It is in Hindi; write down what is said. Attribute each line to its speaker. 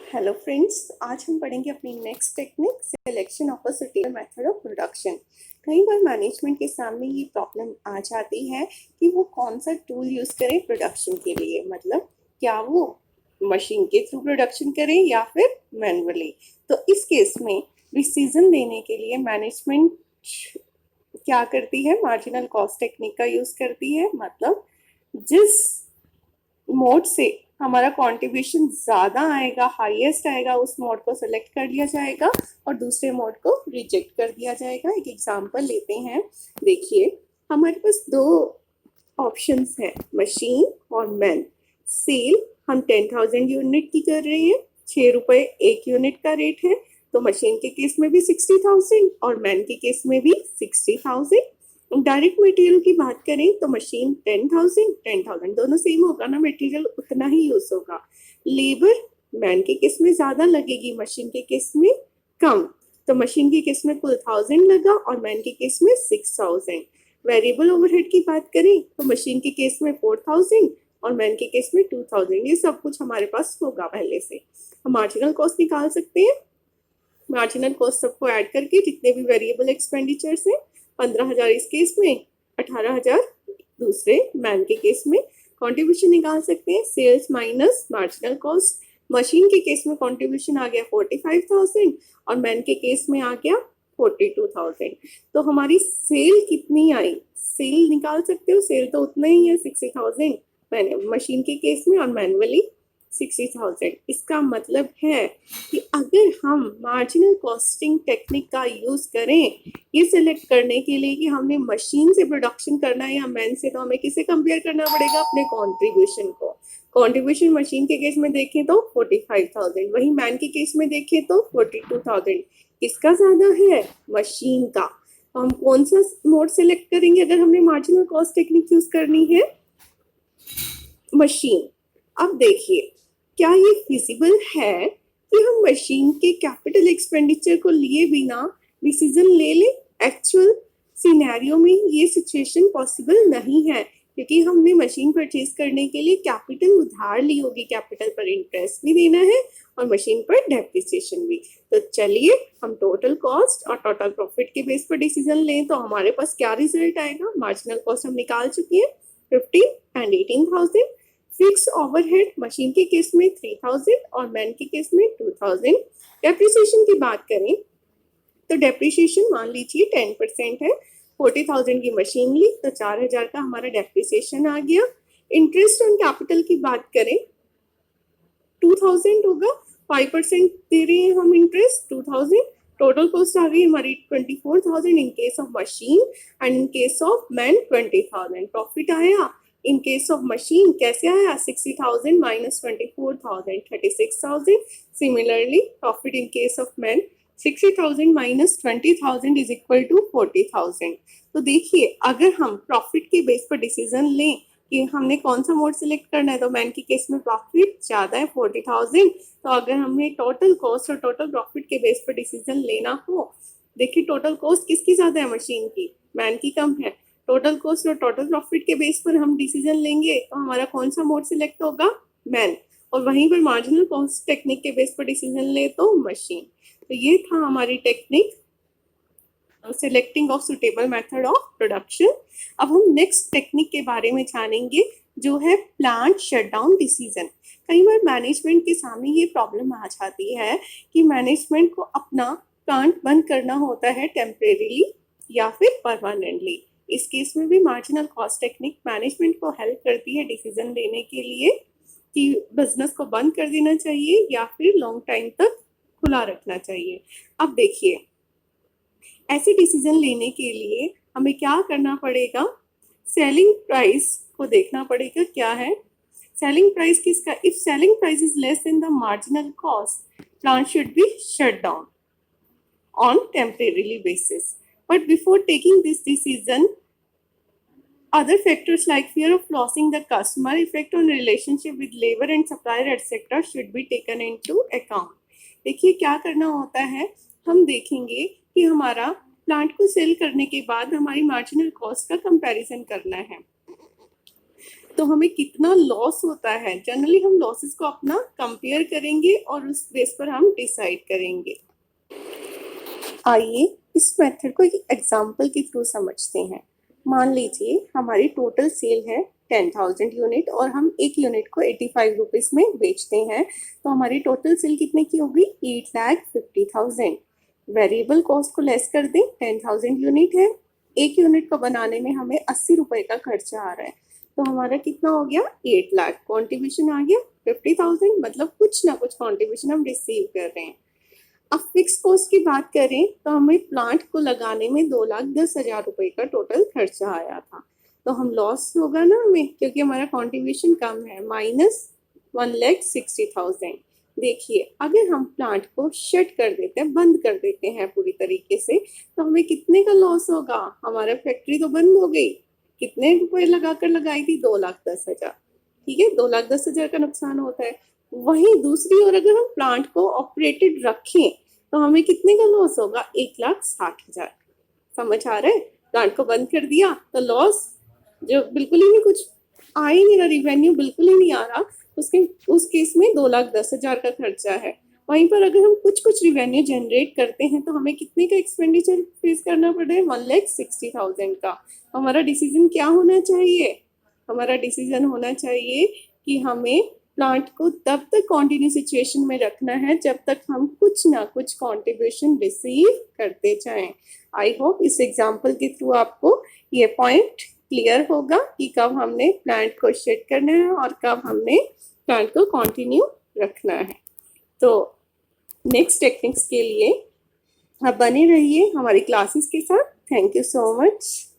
Speaker 1: हेलो फ्रेंड्स, आज हम पढ़ेंगे अपनी next technique selection of a suitable method of production. कई बार मैनेजमेंट के सामने ये प्रॉब्लम आ जाती है कि वो कौन सा टूल यूज करें प्रोडक्शन के लिए। मतलब क्या वो मशीन के थ्रू प्रोडक्शन करें या फिर मैनुअली। तो इस केस में डिसीजन लेने के लिए मैनेजमेंट क्या करती है, मार्जिनल कॉस्ट टेक्निक का यूज करती है। मतलब जिस मोड से हमारा कंट्रीब्यूशन ज़्यादा आएगा, हाईएस्ट आएगा, उस मोड को सेलेक्ट कर लिया जाएगा और दूसरे मोड को रिजेक्ट कर दिया जाएगा। एक एग्जांपल लेते हैं। देखिए, हमारे पास दो ऑप्शंस हैं, मशीन और मैन। सेल हम 10,000 यूनिट की कर रहे हैं, 6 रुपए एक यूनिट का रेट है। तो मशीन के केस में भी 60,000 और मैन के केस में भी 60,000। डायरेक्ट मटेरियल की बात करें तो मशीन 10,000 दोनों सेम होगा ना, मटेरियल उतना ही यूज होगा। लेबर मैन के केस में ज्यादा लगेगी, मशीन के केस में कम। तो मशीन के केस में कुल 1000 लगा और मैन के केस में 6000। वेरिएबल ओवरहेड की बात करें तो मशीन के केस में 4000 और मैन के केस में 2000। ये सब कुछ हमारे पास होगा पहले से। हम मार्जिनल कॉस्ट निकाल सकते हैं। मार्जिनल कॉस्ट सबको ऐड करके जितने भी वेरिएबल एक्सपेंडिचर्स हैं, 15,000 इस केस में, 18,000 दूसरे मैन के केस में, कंट्रीब्यूशन निकाल सकते हैं। Sales minus marginal cost. Machine के केस में कंट्रीब्यूशन आ गया 45,000 और मैन के केस में आ गया 42,000। तो हमारी सेल कितनी आई, सेल निकाल सकते हो। सेल तो उतना ही है 60,000 मैंने मशीन के केस में और मैनुअली 60,000। इसका मतलब है कि अगर हम मार्जिनल कॉस्टिंग टेक्निक का यूज करें ये सिलेक्ट करने के लिए कि हमने मशीन से प्रोडक्शन करना है या मैन से, तो हमें किसे कंपेयर करना पड़ेगा, अपने कंट्रीब्यूशन को। कंट्रीब्यूशन मशीन के केस में देखें तो 45,000, वही मैन के केस में देखें तो 42,000। किसका ज्यादा है, मशीन का। तो हम कौन सा मोड सिलेक्ट करेंगे अगर हमने मार्जिनल कॉस्ट टेक्निक यूज करनी है, मशीन। अब देखिए, क्या ये फिजिबल है कि हम मशीन के कैपिटल एक्सपेंडिचर को लिए बिना डिसीजन ले लें। एक्चुअल सिनेरियो में ये सिचुएशन पॉसिबल नहीं है, क्योंकि हमने मशीन परचेज करने के लिए कैपिटल उधार ली होगी, कैपिटल पर इंटरेस्ट भी देना है और मशीन पर डेप्रिसिएशन भी। तो चलिए हम टोटल कॉस्ट और टोटल प्रॉफिट के बेस पर डिसीजन लें तो हमारे पास क्या रिजल्ट आएगा। मार्जिनल कॉस्ट हम निकाल चुकी है 15 एंड 18,000। फिक्स ओवरहेड मशीन के केस में 3,000 और मैन के केस में 2,000। डेप्रिसिएशन की बात करें तो डेप्रिसिएशन मान लीजिए 10% है। 40,000 की मशीन ली तो 4,000 का हमारा डेप्रिसिएशन आ गया। इंटरेस्ट ऑन कैपिटल की बात करें 2,000 होगा, 5% दे रहे हैं हम इंटरेस्ट, 2,000। टोटल कॉस्ट आ गई हमारी 24,000 in case of machine and in case of man 20,000। Profit आया इन केस ऑफ मशीन कैसे आया, 60,000 minus 24,000, 36,000। Similarly profit in case of man 60,000 minus 20,000 is equal to 40,000। तो देखिए, अगर हम प्रॉफिट के बेस पर डिसीजन लें कि हमने कौन सा मोड सिलेक्ट करना है, तो मैन के केस में प्रॉफिट ज्यादा है 40,000। तो अगर हमें टोटल कॉस्ट और टोटल प्रॉफिट के बेस पर डिसीजन लेना हो, देखिए टोटल कॉस्ट किसकी ज्यादा है, मशीन की, मैन की कम है। टोटल कॉस्ट और टोटल प्रॉफिट के बेस पर हम डिसीजन लेंगे तो हमारा कौन सा मोड सिलेक्ट होगा, मैन। और वहीं पर मार्जिनल कॉस्ट टेक्निक के बेस पर डिसीजन ले तो मशीन। तो ये था हमारी technique selecting of suitable method of production. अब हम नेक्स्ट टेक्निक के बारे में जानेंगे जो है प्लांट शटडाउन डिसीजन। कई बार मैनेजमेंट के सामने ये प्रॉब्लम आ जाती है कि मैनेजमेंट को अपना प्लांट बंद करना होता है टेम्परेरीली या फिर परमानेंटली। इस केस में भी मार्जिनल कॉस्ट टेक्निक मैनेजमेंट को हेल्प करती है डिसीजन लेने के लिए कि बिजनेस को बंद कर देना चाहिए या फिर लॉन्ग टाइम तक खुला रखना चाहिए। अब देखिए, ऐसे डिसीजन लेने के लिए हमें क्या करना पड़ेगा, सेलिंग प्राइस को देखना पड़ेगा क्या है। सेलिंग प्राइस किसका, if selling price is less than the marginal cost plant should be shut down on temporarily basis. But before taking this decision, other factors like fear of losing the customer, effect on relationship with labor and supplier etc. should be taken into account. देखिए क्या करना होता है, हम देखेंगे कि हमारा प्लांट को सेल करने के बाद हमारी मार्जिनल कॉस्ट का कंपैरिजन करना है। तो हमें कितना लॉस होता है। जनरली हम लॉसेस को अपना कंपेयर करेंगे और उस बेस पर हम डिसाइड करेंगे। आइए इस मेथड को एक एग्जांपल के थ्रू समझते हैं। मान लीजिए हमारी टोटल सेल है 10,000 यूनिट और हम एक यूनिट को 85 रुपीज़ में बेचते हैं, तो हमारी टोटल सेल कितने की होगी? 8,50,000। वेरिएबल कॉस्ट को लेस कर दें, 10,000 यूनिट है, एक यूनिट को बनाने में हमें 80 रुपए का खर्चा आ रहा है, तो हमारा कितना हो गया? 8 लाख। कॉन्ट्रीब्यूशन आ गया 50,000, मतलब कुछ ना कुछ कॉन्ट्रीब्यूशन हम रिसीव कर रहे हैं। अब फिक्स कॉस्ट की बात करें तो हमें प्लांट को लगाने में 2,10,000 रुपए का टोटल खर्चा आया था, तो हम लॉस होगा ना हमें, क्योंकि हमारा कॉन्ट्रीब्यूशन कम है, -1,60,000। देखिए अगर हम प्लांट को शट कर देते हैं, बंद कर देते हैं पूरी तरीके से, तो हमें कितने का लॉस होगा? हमारा फैक्ट्री तो बंद हो गई, कितने रुपए लगाकर लगाई थी? 2,10,000। ठीक है, 2,10,000 का नुकसान होता है। वहीं दूसरी ओर अगर हम प्लांट को ऑपरेटेड रखें तो हमें कितने का लॉस होगा? 1,60,000। समझ आ रहा है? प्लांट को बंद कर दिया तो लॉस जो बिल्कुल ही नहीं, कुछ आ ही नहीं रहा, रिवेन्यू बिल्कुल ही नहीं आ रहा, उस केस में 2,10,000 का खर्चा है। वहीं पर अगर हम कुछ रिवेन्यू जनरेट करते हैं तो हमें कितने का एक्सपेंडिचर फेस करना पड़ रहा है? 1,60,000 का। हमारा डिसीजन क्या होना चाहिए? हमारा डिसीजन होना चाहिए कि हमें प्लांट को तब तक कॉन्टिन्यू सिचुएशन में रखना है जब तक हम कुछ ना कुछ कॉन्ट्रीब्यूशन रिसीव करते जाएं। आई होप इस एग्जाम्पल के थ्रू आपको ये पॉइंट क्लियर होगा कि कब हमने प्लांट को शिफ्ट करना है और कब हमने प्लांट को कॉन्टिन्यू रखना है। तो नेक्स्ट टेक्निक्स के लिए आप बने रहिए हमारी क्लासेस के साथ। Thank you so much.